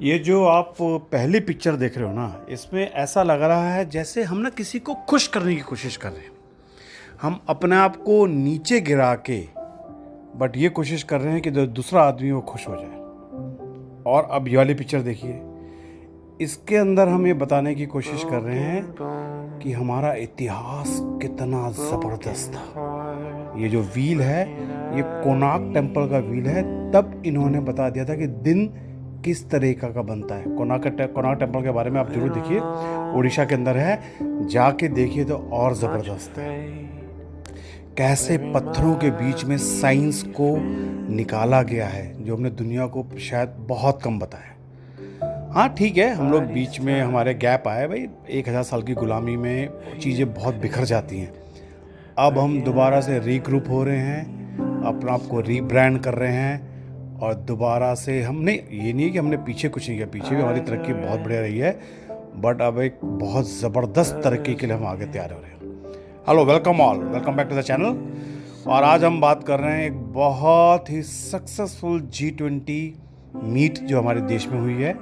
ये जो आप पहली पिक्चर देख रहे हो ना, इसमें ऐसा लग रहा है जैसे हम ना किसी को खुश करने की कोशिश कर रहे हैं। हम अपने आप को नीचे गिरा के बट ये कोशिश कर रहे हैं कि जो दूसरा आदमी वो खुश हो जाए। और अब ये वाली पिक्चर देखिए, इसके अंदर हम ये बताने की कोशिश कर रहे हैं कि हमारा इतिहास कितना ज़बरदस्त था। ये जो व्हील है, ये कोणार्क टेम्पल का व्हील है। तब इन्होंने बता दिया था कि दिन किस तरीका का बनता है। कोणार्क टेम्पल के बारे में आप जरूर देखिए, उड़ीसा के अंदर है, जाके देखिए तो और ज़बरदस्त है। कैसे पत्थरों के बीच में साइंस को निकाला गया है, जो हमने दुनिया को शायद बहुत कम बताया। हाँ ठीक है, हम लोग बीच में हमारे गैप आए भाई, 1000 साल की गुलामी में चीज़ें बहुत बिखर जाती हैं। अब हम दोबारा से रीग्रुप हो रहे हैं, अपना आप को रीब्रांड कर रहे हैं और दोबारा से हमने ये नहीं कि हमने पीछे कुछ नहीं किया, पीछे भी हमारी तरक्की बहुत बढ़िया रही है, बट अब एक बहुत ज़बरदस्त तरक्की के लिए हम आगे तैयार हो रहे हैं। Hello, welcome all, welcome back to the channel. और आज हम बात कर रहे हैं एक बहुत ही सक्सेसफुल G20 मीट जो हमारे देश में हुई है,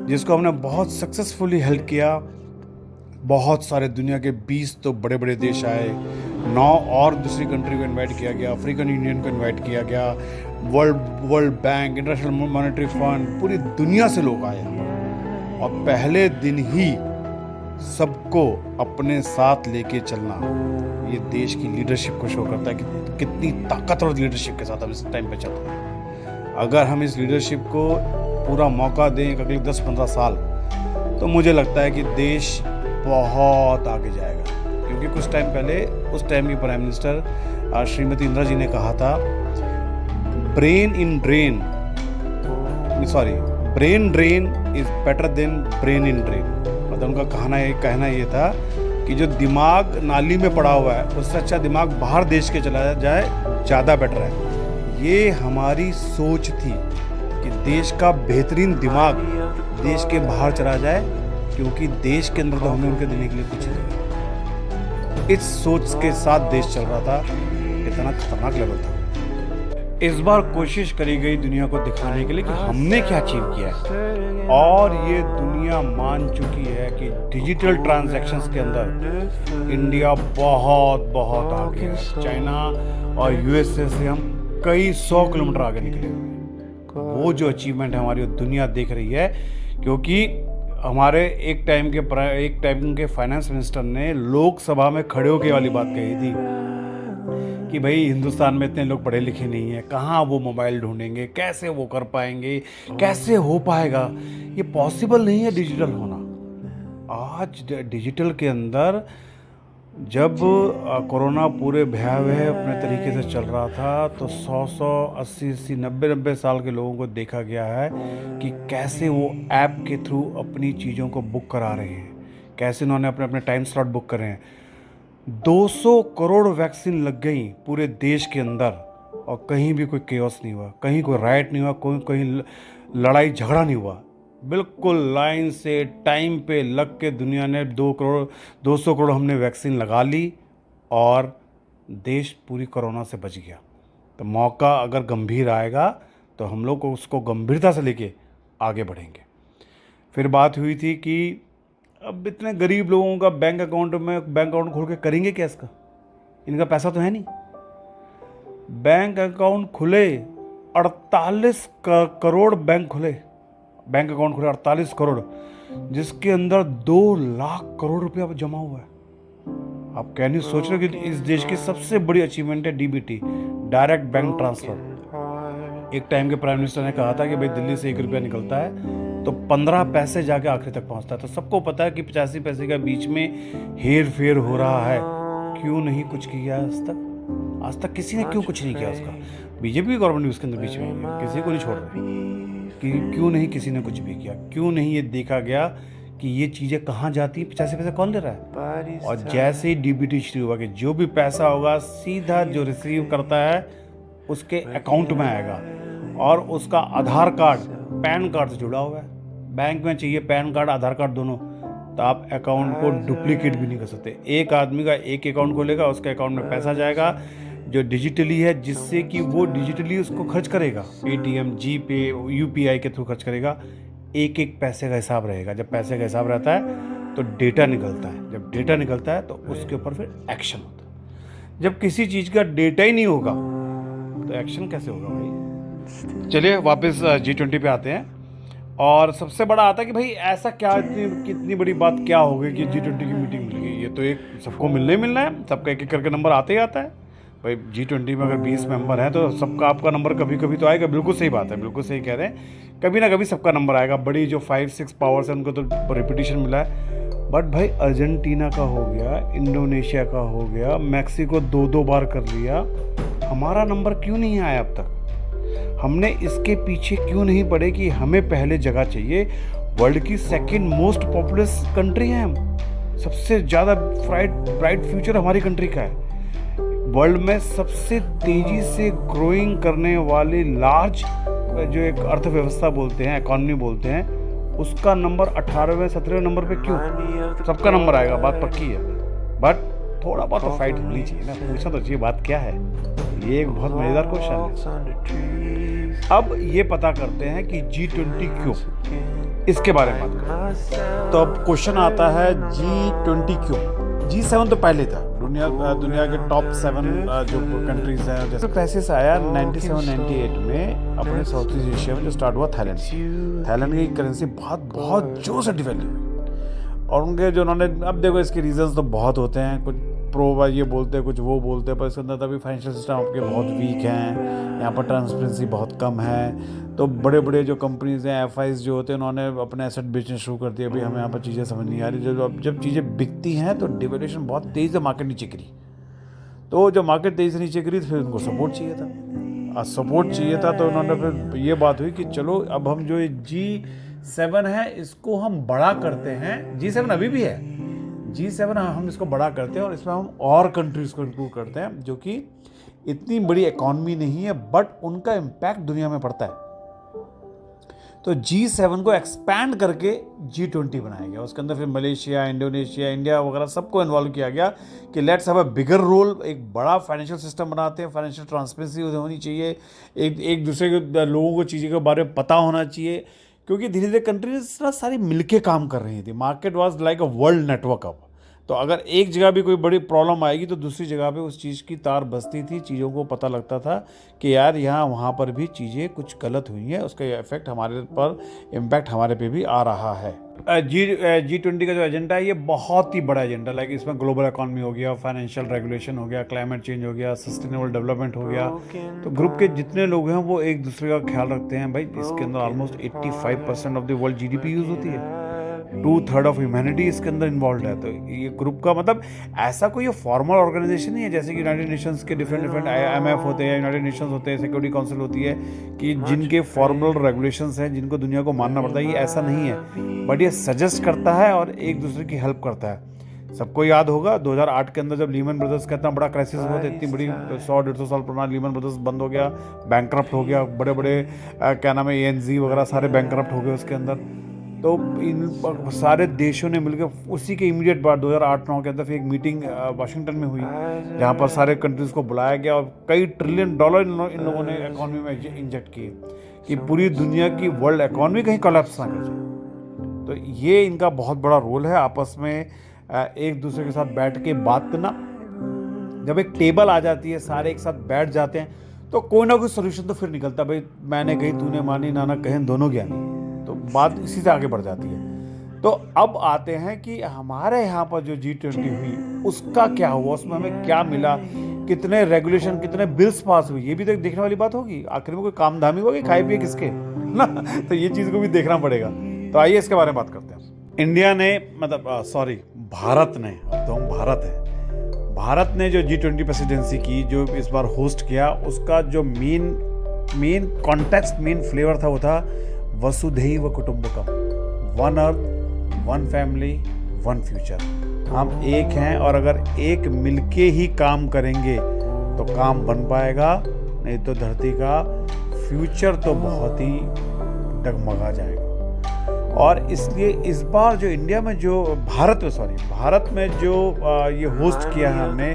जिसको हमने बहुत सक्सेसफुली हेल्प किया। बहुत सारे दुनिया के 20 तो बड़े बड़े देश आए, 9 और दूसरी कंट्री को इनवाइट किया गया, अफ्रीकन यूनियन को इनवाइट किया गया, world bank, international monetary fund, पूरी दुनिया से लोग आए। और पहले दिन ही सबको अपने साथ लेके चलना, ये देश की लीडरशिप को शो करता है कि कितनी ताकतवर लीडरशिप के साथ हम इस टाइम पे चल रहे हैं। अगर हम इस लीडरशिप को पूरा मौका दें अगले 10-15 साल, तो मुझे लगता है कि देश बहुत आगे जाएगा। क्योंकि कुछ टाइम पहले उस टाइम की प्राइम मिनिस्टर श्रीमती इंदिरा जी ने कहा था, brain drain is better than brain in drain. मतलब उनका कहना ये था कि जो दिमाग नाली में पड़ा हुआ है, उससे अच्छा दिमाग बाहर देश के चला जाए, ज़्यादा बेटर है। ये हमारी सोच थी कि देश का बेहतरीन दिमाग देश के बाहर चला जाए, क्योंकि देश के अंदर तो हमने उनके देने के लिए कुछ नहीं। इस सोच के साथ देश चल रहा था, इतना खतरनाक लेवल था। इस बार कोशिश करी गई दुनिया को दिखाने के लिए कि हमने क्या अचीव किया है, और ये दुनिया मान चुकी है कि डिजिटल ट्रांजैक्शंस के अंदर इंडिया बहुत बहुत आगे है। चाइना और यूएसए से हम कई 100 किलोमीटर आगे निकले हुए। वो जो अचीवमेंट है हमारी, वो दुनिया देख रही है। क्योंकि हमारे एक टाइम के फाइनेंस मिनिस्टर ने लोकसभा में खड़े होकर वाली बात कही थी कि भाई हिंदुस्तान में इतने लोग पढ़े लिखे नहीं हैं, कहाँ वो मोबाइल ढूंढेंगे, कैसे वो कर पाएंगे, कैसे हो पाएगा, ये पॉसिबल नहीं है डिजिटल होना। आज डिजिटल के अंदर जब कोरोना पूरे भयावह अपने तरीके से चल रहा था, तो 100 80 90 साल के लोगों को देखा गया है कि कैसे वो ऐप के थ्रू अपनी चीज़ों को बुक करा रहे हैं, कैसे उन्होंने अपने अपने टाइम स्लॉट बुक करे हैं। 200 करोड़ वैक्सीन लग गई पूरे देश के अंदर, और कहीं भी कोई केओस नहीं हुआ, कहीं कोई राइट नहीं हुआ, कहीं लड़ाई झगड़ा नहीं हुआ। बिल्कुल लाइन से टाइम पे लग के दुनिया ने 200 करोड़ हमने वैक्सीन लगा ली, और देश पूरी कोरोना से बच गया। तो मौका अगर गंभीर आएगा तो हम लोग को उसको गंभीरता से लेके आगे बढ़ेंगे। फिर बात हुई थी कि अब इतने गरीब लोगों का बैंक अकाउंट खोल के करेंगे क्या इसका, इनका पैसा तो है नहीं। बैंक अकाउंट खुले 48 करोड़ बैंक अकाउंट खुले 48 करोड़, जिसके अंदर 2 लाख करोड़ रुपया जमा हुआ है। आप कैन यू सोच रहे हो कि इस देश की सबसे बड़ी अचीवमेंट है DBT, डायरेक्ट बैंक ट्रांसफर। एक टाइम के प्राइम मिनिस्टर ने कहा था कि भाई दिल्ली से 1 रुपया निकलता है तो 15 पैसे जाके आखिरी तक पहुंचता है। तो सबको पता है कि 85 पैसे का बीच में हेर फेर हो रहा है। क्यों नहीं कुछ किया आज तक किसी ने क्यों कुछ नहीं किया उसका। बीजेपी की गवर्नमेंट भी उसके अंदर बीच में है, किसी को नहीं छोड़ रहे कि क्यों नहीं किसी ने कुछ भी किया। क्यों नहीं ये देखा गया कि ये चीज़ें कहाँ जाती हैं, 85 पैसे कौन ले रहा है। और जैसे ही DBT शुरू हुआ कि जो भी पैसा होगा सीधा जो रिसीव करता है उसके अकाउंट में आएगा, और उसका आधार कार्ड पैन कार्ड से जुड़ा हुआ है। बैंक में चाहिए पैन कार्ड आधार कार्ड दोनों, तो आप अकाउंट को डुप्लीकेट भी नहीं कर सकते। एक आदमी का एक अकाउंट खोलेगा, उसके अकाउंट में पैसा जाएगा जो डिजिटली है, जिससे कि वो डिजिटली उसको खर्च करेगा, ATM, GPay, UPI के थ्रू खर्च करेगा। एक एक पैसे का हिसाब रहेगा। जब पैसे का हिसाब रहता है तो डेटा निकलता है, जब डेटा निकलता है तो उसके ऊपर फिर एक्शन होता है। जब किसी चीज़ का डेटा ही नहीं होगा तो एक्शन कैसे होगा भाई। चलिए वापस G20 पे आते हैं। और सबसे बड़ा आता है कि भाई ऐसा क्या, कितनी बड़ी बात क्या हो गई कि G20 की मीटिंग मिल गई। ये तो एक सबको मिलना है, सबका एक एक करके नंबर आते ही आता है भाई। G20 में अगर 20 मेंबर हैं तो सबका आपका नंबर कभी कभी तो आएगा। बिल्कुल सही बात है, बिल्कुल सही कह रहे हैं, कभी ना कभी सबका नंबर आएगा। बड़ी जो 5-6 पावर्स हैं उनको तो रिपीटिशन मिला है। बट भाई अर्जेंटीना का हो गया, इंडोनेशिया का हो गया, मैक्सिको 2-2 बार कर लिया, हमारा नंबर क्यों नहीं आया अब तक? हमने इसके पीछे क्यों नहीं पड़े कि हमें पहले जगह चाहिए? वर्ल्ड की सेकंड मोस्ट पॉपुलस कंट्री है हम, सबसे ज़्यादा ब्राइट फ्यूचर हमारी कंट्री का है। वर्ल्ड में सबसे तेज़ी से ग्रोइंग करने वाली लार्ज जो एक अर्थव्यवस्था बोलते हैं, इकॉनमी बोलते हैं, उसका नंबर 18वें 17वें नंबर पे क्यों? सबका नंबर आएगा, बात पक्की है। बट थोड़ा बहुत तो फाइट होनी चाहिए ना, पूछना तो चाहिए बात क्या है। ये एक बहुत मज़ेदार क्वेश्चन है। अब ये पता करते हैं कि G20 क्यों, इसके बारे में बात करते हैं। तो अब क्वेश्चन आता है G20 क्यों? G7 तो पहले था, दुनिया के टॉप 7 जो कंट्रीज हैं। जैसे क्राइसिस आया 97-98 में अपने साउथ ईस्ट एशिया में, जो स्टार्ट हुआ थाईलैंड से। थाईलैंड की करेंसी बहुत जोर से डिवेल्प हुई, और उनके जो उन्होंने, अब देखो इसके रीजंस तो बहुत होते हैं, कुछ प्रो ये बोलते हैं, कुछ वो बोलते हैं, पर इसके अंदर तभी फाइनेंशियल सिस्टम आपके बहुत वीक हैं, यहाँ पर ट्रांसपेरेंसी बहुत कम है। तो बड़े बड़े जो कंपनीज हैं, FIs जो होते हैं, उन्होंने अपने एसेट बेचने शुरू कर दिया। अभी हमें यहाँ पर चीज़ें समझ नहीं आ रही। जब चीज़ें बिकती हैं तो डिवैल्यूएशन बहुत तेज़ से मार्केट नीचे गिरी। तो जब मार्केट तेज़ी से नीचे गिरी तो फिर उनको सपोर्ट चाहिए था। तो उन्होंने फिर ये बात हुई कि चलो अब हम जो G7 है इसको हम बड़ा करते हैं। G7 अभी भी है, G7 हम इसको बड़ा करते हैं और इसमें हम और कंट्रीज को इंक्लूड करते हैं जो कि इतनी बड़ी इकॉनमी नहीं है बट उनका इम्पैक्ट दुनिया में पड़ता है। तो G7 को एक्सपैंड करके G20 बनाया गया। उसके अंदर फिर मलेशिया, इंडोनेशिया, इंडिया वगैरह सबको इन्वॉल्व किया गया कि let's have a bigger role. एक बड़ा फाइनेंशियल सिस्टम बनाते हैं, फाइनेंशियल ट्रांसपेरेंसी होनी चाहिए, एक दूसरे के लोगों को चीज़ों के बारे में पता होना चाहिए, क्योंकि धीरे धीरे कंट्रीज ना सारी मिलके काम कर रही थी। Market was like a world network अब। तो अगर एक जगह भी कोई बड़ी प्रॉब्लम आएगी तो दूसरी जगह पे उस चीज़ की तार बजती थी, चीज़ों को पता लगता था कि यार यहाँ वहाँ पर भी चीज़ें कुछ गलत हुई हैं, उसका इफेक्ट हमारे पर, इम्पैक्ट हमारे पे भी आ रहा है। G20 का जो एजेंडा है ये बहुत ही बड़ा एजेंडा, लाइक इसमें ग्लोबल इकॉनमी हो गया, फाइनेंशियल रेगुलेशन हो गया, क्लाइमेट चेंज हो गया, सस्टेनेबल डेवलपमेंट हो गया। तो ग्रुप के जितने लोग हैं वो एक दूसरे का ख्याल रखते हैं। भाई इसके अंदर almost 85% of the world GDP use होती है, 2/3 ऑफ ह्यूमैनिटी इसके अंदर इन्वॉल्व है। तो ये ग्रुप का मतलब ऐसा कोई फॉर्मल ऑर्गेनाइजेशन नहीं है जैसे कि यूनाइटेड नेशंस के डिफरेंट IMF होते हैं, यूनाइटेड नेशंस होते हैं, सिक्योरिटी काउंसिल होती है, कि जिनके फॉर्मल रेगुलेशंस हैं जिनको दुनिया को मानना पड़ता है। ये ऐसा नहीं है, बट ये सजेस्ट करता है और एक दूसरे की हेल्प करता है। सबको याद होगा 2008 के अंदर जब लीमन ब्रदर्स का इतना बड़ा क्राइसिस हुआ था, इतनी बड़ी 100-150 साल पुराना लीमन ब्रदर्स बंद हो गया, बैंकरप्ट हो गया, बड़े बड़े क्या नाम है ANZ वगैरह सारे बैंकरप्ट हो गए उसके अंदर। तो इन सारे देशों ने मिलकर उसी के इमीडिएट बाद 2008-9 के अंदर फिर एक मीटिंग वाशिंगटन में हुई, जहाँ पर सारे कंट्रीज़ को बुलाया गया और कई ट्रिलियन डॉलर इन लोगों ने इकॉनमी में इंजेक्ट किए कि पूरी दुनिया की वर्ल्ड इकॉनमी कहीं कोलैप्स ना कर जाए। तो ये इनका बहुत बड़ा रोल है, आपस में एक दूसरे के साथ बैठ के बात करना। जब एक टेबल आ जाती है, सारे एक साथ बैठ जाते हैं तो कोई ना कोई सोल्यूशन तो फिर निकलता। भाई मैंने कही तूने मानी, नाना कहें दोनों ज्ञानी, तो बात इसी से आगे बढ़ जाती है। तो अब आते हैं कि हमारे यहाँ पर जो G20 हुई उसका क्या हुआ, उसमें हमें क्या मिला, कितने रेगुलेशन, कितने बिल्स पास हुई, ये भी तो देखने वाली बात होगी। आखिर में कोई काम धामी होगी, खाए पिए किसके ना, तो ये चीज़ को भी देखना पड़ेगा। तो आइए इसके बारे में बात करते हैं। इंडिया ने भारत ने, अब तो हम भारत ने जो G20 प्रेसिडेंसी की, जो इस बार होस्ट किया, उसका जो मेन कॉन्टेक्स्ट, मेन फ्लेवर था वो था वसुधैव कुटुंबकम, one earth, one family, one future. हम एक हैं और अगर एक मिलके ही काम करेंगे तो काम बन पाएगा, नहीं तो धरती का फ्यूचर तो बहुत ही डगमगा जाएगा। और इसलिए इस बार जो इंडिया में जो भारत में जो ये होस्ट किया है हमने,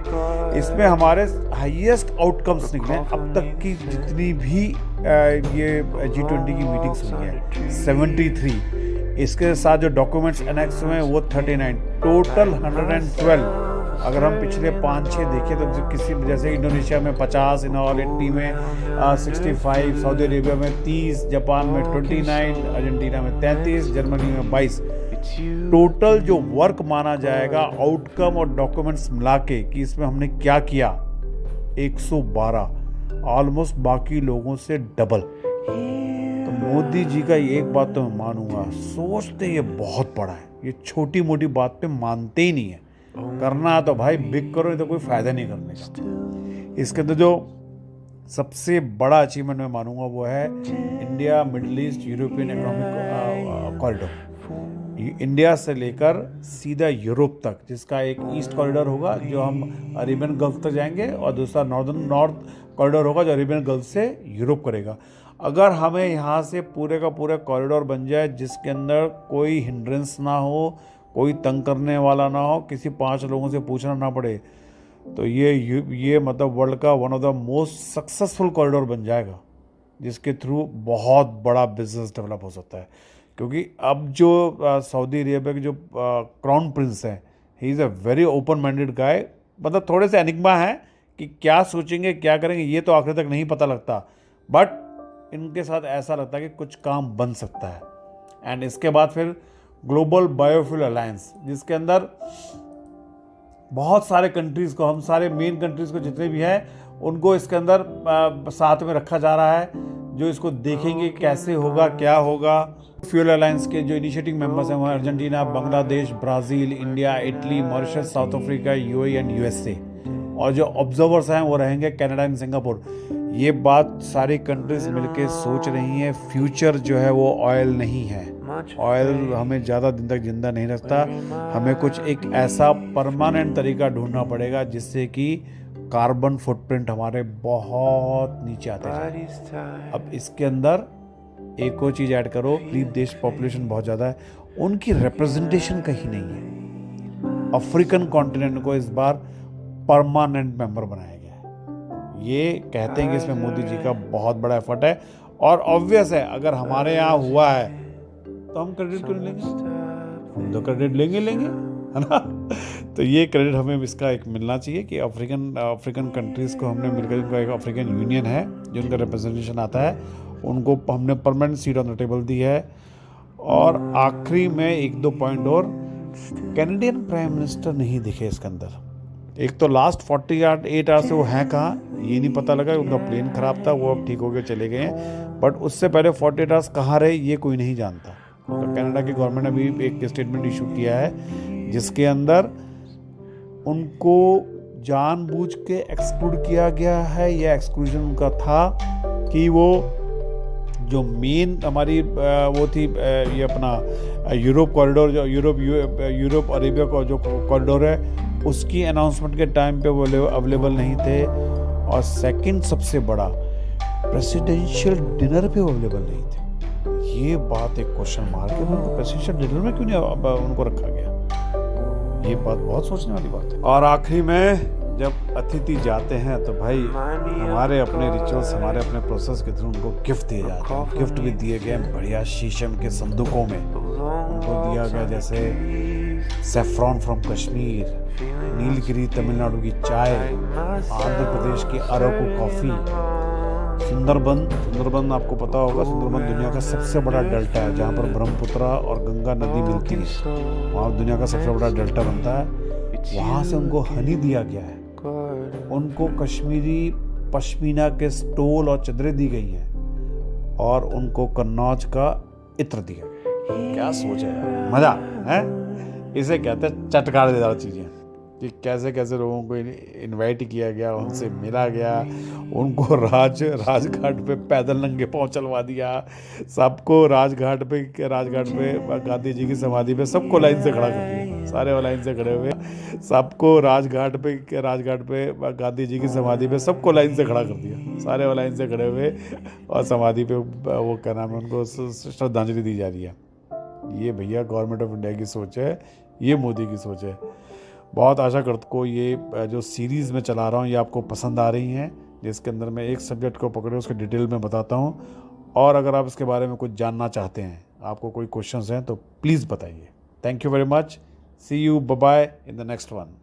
इसमें हमारे हाईएस्ट आउटकम्स निकले अब तक की जितनी भी ये G20 की मीटिंग्स हुई हैं, 73। इसके साथ जो डॉक्यूमेंट्स एनेक्स हुए हैं वो 39, टोटल 112। अगर हम पिछले 5-6 देखें तो किसी जैसे इंडोनेशिया में 50, इन ऑल, इटली में 65, सऊदी अरेबिया में 30, जापान में 29, अर्जेंटीना में 33, जर्मनी में 22। टोटल जो वर्क माना जाएगा आउटकम और डॉक्यूमेंट्स मिला के कि इसमें हमने क्या किया, 112, ऑलमोस्ट बाकी लोगों से डबल। तो मोदी जी का एक बात तो मैं मानूंगा, सोचते ये बहुत बड़ा है, ये छोटी मोटी बात पे मानते ही नहीं है। करना है तो भाई बिग करो, नहीं तो कोई फायदा नहीं करने का। इसके अंदर जो सबसे बड़ा अचीवमेंट मैं मानूंगा वो है India middle east European economic corridor. India से लेकर सीधा यूरोप तक, जिसका एक ईस्ट कॉरिडोर होगा जो हम अरेबियन गल्फ तक जाएंगे, और दूसरा नॉर्थ कॉरिडोर होगा जो अरेबियन गल्फ से यूरोप करेगा। अगर हमें यहाँ से पूरे का पूरा कॉरिडोर बन जाए जिसके अंदर कोई हिंड्रेंस ना हो, कोई तंग करने वाला ना हो, किसी 5 लोगों से पूछना ना पड़े, तो ये मतलब वर्ल्ड का one of the most successful corridor बन जाएगा, जिसके थ्रू बहुत बड़ा बिजनेस डेवलप हो सकता है। क्योंकि अब जो सऊदी अरेबिया के जो क्राउन प्रिंस हैं, he is a very open minded guy. मतलब थोड़े से एनिग्मा है कि क्या सोचेंगे क्या करेंगे ये तो आखिर तक नहीं पता लगता, बट इनके साथ ऐसा लगता है कि कुछ काम बन सकता है। एंड इसके बाद फिर ग्लोबल बायोफ्यूल अलायंस, जिसके अंदर बहुत सारे कंट्रीज़ को, हम सारे मेन कंट्रीज़ को जितने भी हैं उनको इसके अंदर साथ में रखा जा रहा है, जो इसको देखेंगे कैसे होगा क्या होगा। फ्यूल अलायंस के जो इनिशिएटिंग मेंबर्स हैं वो Argentina, Bangladesh, Brazil, India, Italy, Mauritius, south Africa, UAE and USA, और जो ऑब्जर्वर्स हैं वो रहेंगे कनाडा एंड सिंगापुर। ये बात सारी कंट्रीज मिलके सोच रही हैं। फ्यूचर जो है वो ऑयल नहीं है, ऑयल हमें ज़्यादा दिन तक जिंदा नहीं रखता। हमें कुछ एक ऐसा परमानेंट तरीका ढूंढना पड़ेगा जिससे कि कार्बन फुटप्रिंट हमारे बहुत नीचे आते जाए। अब इसके अंदर एक और चीज़ ऐड करो, गरीब देश, पॉपुलेशन बहुत ज़्यादा है, उनकी रिप्रेजेंटेशन कहीं नहीं है। अफ्रीकन कॉन्टिनेंट को इस बार परमानेंट मेंबर बनाया गया है। ये कहते हैं कि इसमें मोदी जी का बहुत बड़ा एफर्ट है, और ऑब्वियस है अगर हमारे यहाँ हुआ है तो हम क्रेडिट क्यों लेंगे, हम तो क्रेडिट लेंगे है ना। तो ये क्रेडिट हमें इसका एक मिलना चाहिए कि अफ्रीकन कंट्रीज़ को हमने मिलकर, उनका एक अफ्रीकन यूनियन है जो उनका रिप्रेजेंटेशन आता है, उनको हमने permanent seat on the table दी है। और आखिरी में 1-2 पॉइंट और, कैनेडियन प्राइम मिनिस्टर नहीं दिखे इसके अंदर। एक तो लास्ट 48 आवर्स से वो हैं कहाँ ये नहीं पता लगा, उनका प्लेन ख़राब था, वो अब ठीक हो गए चले गए हैं, बट उससे पहले 48 आवर्स कहाँ रहे ये कोई नहीं जानता। तो कनाडा की गवर्नमेंट ने भी एक स्टेटमेंट इशू किया है जिसके अंदर उनको जानबूझ के एक्सक्लूड किया गया है। यह एक्सक्लूजन उनका था कि वो जो मेन हमारी वो थी ये अपना यूरोप कॉरिडोर, जो यूरोप अरेबिया का जो कॉरिडोर है, उसकी अनाउंसमेंट के टाइम पे वो अवेलेबल नहीं थे। और सेकंड सबसे बड़ा, प्रेसिडेंशियल डिनर पे अवेलेबल नहीं थे। ये बात एक क्वेश्चन मार्क है, उनको प्रेसिडेंशियल डिनर में क्यों नहीं उनको रखा गया, ये बात बहुत सोचने वाली बात है। और आखिरी में जब अतिथि जाते हैं तो भाई हमारे अपने रिचुअल्स, हमारे अपने प्रोसेस के थ्रू उनको गिफ्ट दिए जाते हैं। गिफ्ट भी दिए गए बढ़िया शीशम के संदूकों में उनको दिया गया, जैसे सेफ्रॉन फ्रॉम कश्मीर, नीलगिरी तमिलनाडु की चाय, आंध्र प्रदेश की अराकू कॉफ़ी, सुंदरबन आपको पता होगा, सुंदरबन दुनिया का सबसे बड़ा डेल्टा है जहाँ पर ब्रह्मपुत्र और गंगा नदी मिलती है, वहाँ दुनिया का सबसे बड़ा डेल्टा बनता है। वहाँ से उनको हनी दिया गया है, उनको कश्मीरी पश्मीना के स्टोल और चादरें दी गई हैं, और उनको कन्नौज का इत्र दिया गया। क्या सोच है यार, मज़ा है। इसे कहते हैं चटकारेदार चीज़ें, कि कैसे कैसे लोगों को इनवाइट किया गया, उनसे मिला गया, उनको राजघाट पे पैदल नंगे पाँव चलवा दिया, सबको राजघाट पे गांधी जी की समाधि पे सबको लाइन से खड़ा कर दिया, सारे लाइन से खड़े हुए, सबको राजघाट पे गांधी जी की समाधि पे सबको लाइन से खड़ा कर दिया, सारे लाइन से खड़े हुए, और समाधि पे वो क्या नाम है, उनको श्रद्धांजलि दी जा रही है। ये भैया गवर्नमेंट ऑफ इंडिया की सोच है, ये मोदी की सोच है। बहुत आशा करता को ये जो सीरीज़ में चला रहा हूँ ये आपको पसंद आ रही हैं, जिसके अंदर मैं एक सब्जेक्ट को पकड़े उसके डिटेल में बताता हूँ। और अगर आप इसके बारे में कुछ जानना चाहते हैं आपको कोई क्वेश्चंस हैं तो प्लीज़ बताइए। Thank you very much, see you, bye bye in the next one.